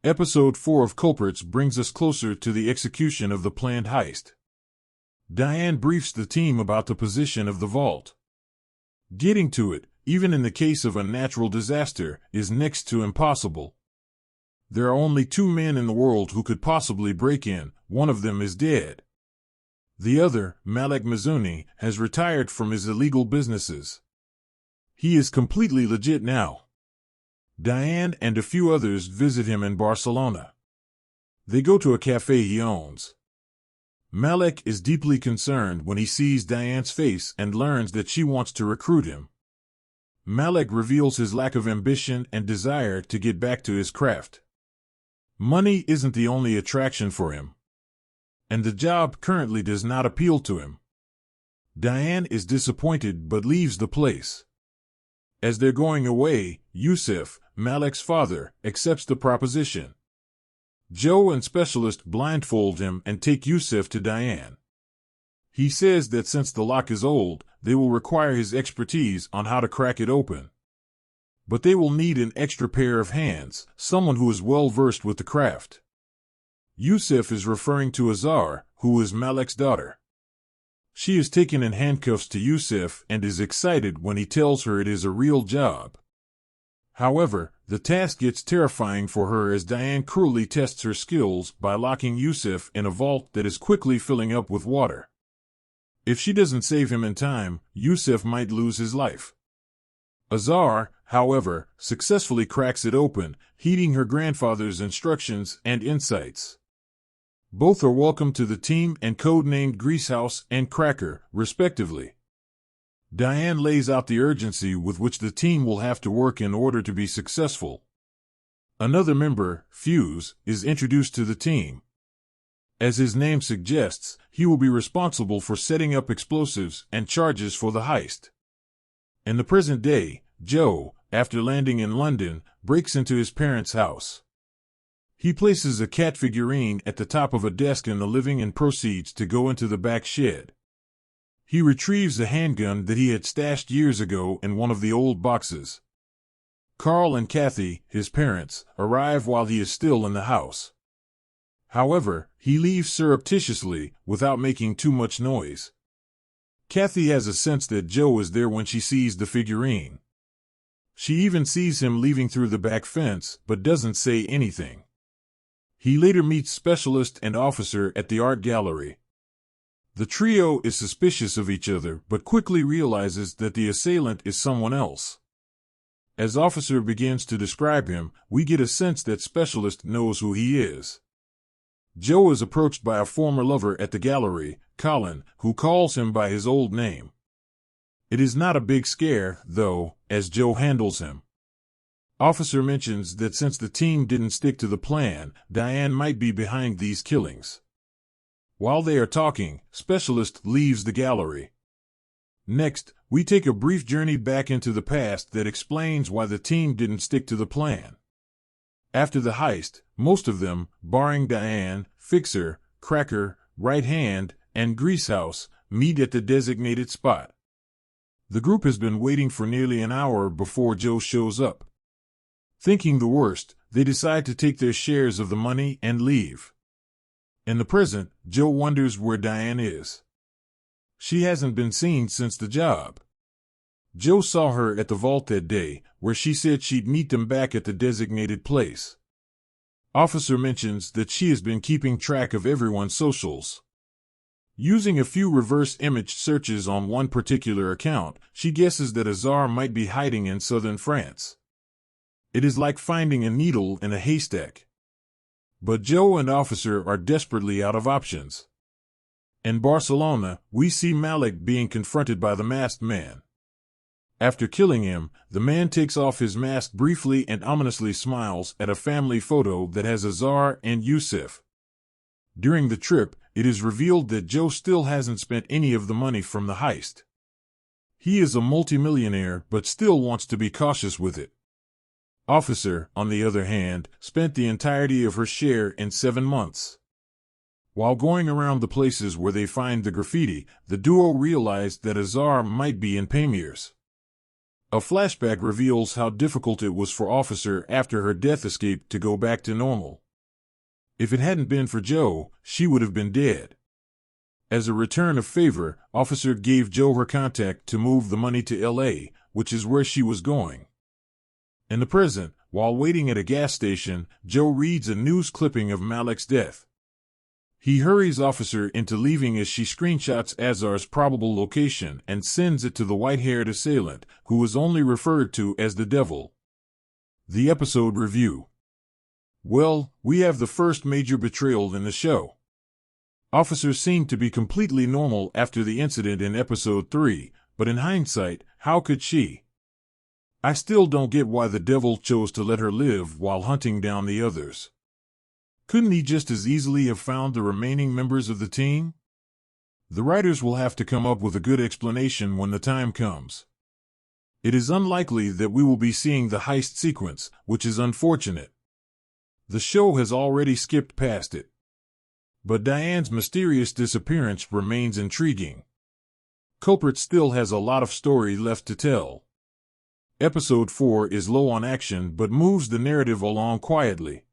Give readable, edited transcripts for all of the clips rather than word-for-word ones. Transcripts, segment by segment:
Episode 4 of Culprits brings us closer to the execution of the planned heist. Diane briefs the team about the position of the vault. Getting to it, even in the case of a natural disaster, is next to impossible. There are only 2 men in the world who could possibly break in. One of them is dead. The other, Malek Mizuni, has retired from his illegal businesses. He is completely legit now. Diane and a few others visit him in Barcelona. They go to a cafe he owns. Malek is deeply concerned when he sees Diane's face and learns that she wants to recruit him. Malek reveals his lack of ambition and desire to get back to his craft. Money isn't the only attraction for him, and the job currently does not appeal to him. Diane is disappointed but leaves the place. As they're going away, Yusuf, Malek's father, accepts the proposition. Joe and Specialist blindfold him and take Yusuf to Diane. He says that since the lock is old, they will require his expertise on how to crack it open. But they will need an extra pair of hands, someone who is well versed with the craft. Yusuf is referring to Azar, who is Malek's daughter. She is taken in handcuffs to Yusuf and is excited when he tells her it is a real job. However, the task gets terrifying for her as Diane cruelly tests her skills by locking Yusuf in a vault that is quickly filling up with water. If she doesn't save him in time, Yusuf might lose his life. Azar, however, successfully cracks it open, heeding her grandfather's instructions and insights. Both are welcomed to the team and codenamed Greasehouse and Cracker, respectively. Diane lays out the urgency with which the team will have to work in order to be successful. Another member, Fuse, is introduced to the team. As his name suggests, he will be responsible for setting up explosives and charges for the heist. In the present day, Joe, after landing in London, breaks into his parents' house. He places a cat figurine at the top of a desk in the living and proceeds to go into the back shed. He retrieves a handgun that he had stashed years ago in one of the old boxes. Carl and Kathy, his parents, arrive while he is still in the house. However, he leaves surreptitiously, without making too much noise. Kathy has a sense that Joe is there when she sees the figurine. She even sees him leaving through the back fence, but doesn't say anything. He later meets Specialist and Officer at the art gallery. The trio is suspicious of each other but quickly realizes that the assailant is someone else. As Officer begins to describe him, we get a sense that Specialist knows who he is. Joe is approached by a former lover at the gallery, Colin, who calls him by his old name. It is not a big scare, though, as Joe handles him. Officer mentions that since the team didn't stick to the plan, Diane might be behind these killings. While they are talking, Specialist leaves the gallery. Next, we take a brief journey back into the past that explains why the team didn't stick to the plan. After the heist, most of them, barring Diane, Fixer, Cracker, Right Hand, and Greasehouse, meet at the designated spot. The group has been waiting for nearly an hour before Joe shows up. Thinking the worst, they decide to take their shares of the money and leave. In the present, Joe wonders where Diane is. She hasn't been seen since the job. Joe saw her at the vault that day, where she said she'd meet them back at the designated place. Officer mentions that she has been keeping track of everyone's socials. Using a few reverse image searches on one particular account, she guesses that Azar might be hiding in southern France. It is like finding a needle in a haystack. But Joe and Officer are desperately out of options. In Barcelona, we see Malek being confronted by the masked man. After killing him, the man takes off his mask briefly and ominously smiles at a family photo that has Azar and Yusuf. During the trip, it is revealed that Joe still hasn't spent any of the money from the heist. He is a multimillionaire but still wants to be cautious with it. Officer, on the other hand, spent the entirety of her share in 7 months. While going around the places where they find the graffiti, the duo realized that Azar might be in Pamiers. A flashback reveals how difficult it was for Officer after her death escape to go back to normal. If it hadn't been for Joe, she would have been dead. As a return of favor, Officer gave Joe her contact to move the money to L.A., which is where she was going. In the present, while waiting at a gas station, Joe reads a news clipping of Malik's death. He hurries Officer into leaving as she screenshots Azar's probable location and sends it to the white-haired assailant, who is only referred to as the Devil. The episode review. Well, we have the first major betrayal in the show. Officer seemed to be completely normal after the incident in episode 3, but in hindsight, how could she? I still don't get why the Devil chose to let her live while hunting down the others. Couldn't he just as easily have found the remaining members of the team? The writers will have to come up with a good explanation when the time comes. It is unlikely that we will be seeing the heist sequence, which is unfortunate. The show has already skipped past it. But Diane's mysterious disappearance remains intriguing. Culprits still has a lot of story left to tell. Episode 4 is low on action but moves the narrative along quietly.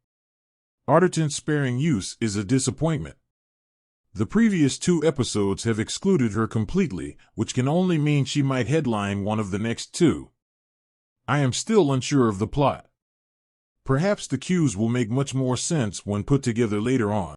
Arterton's sparing use is a disappointment. The previous 2 episodes have excluded her completely, which can only mean she might headline one of the next 2. I am still unsure of the plot. Perhaps the cues will make much more sense when put together later on.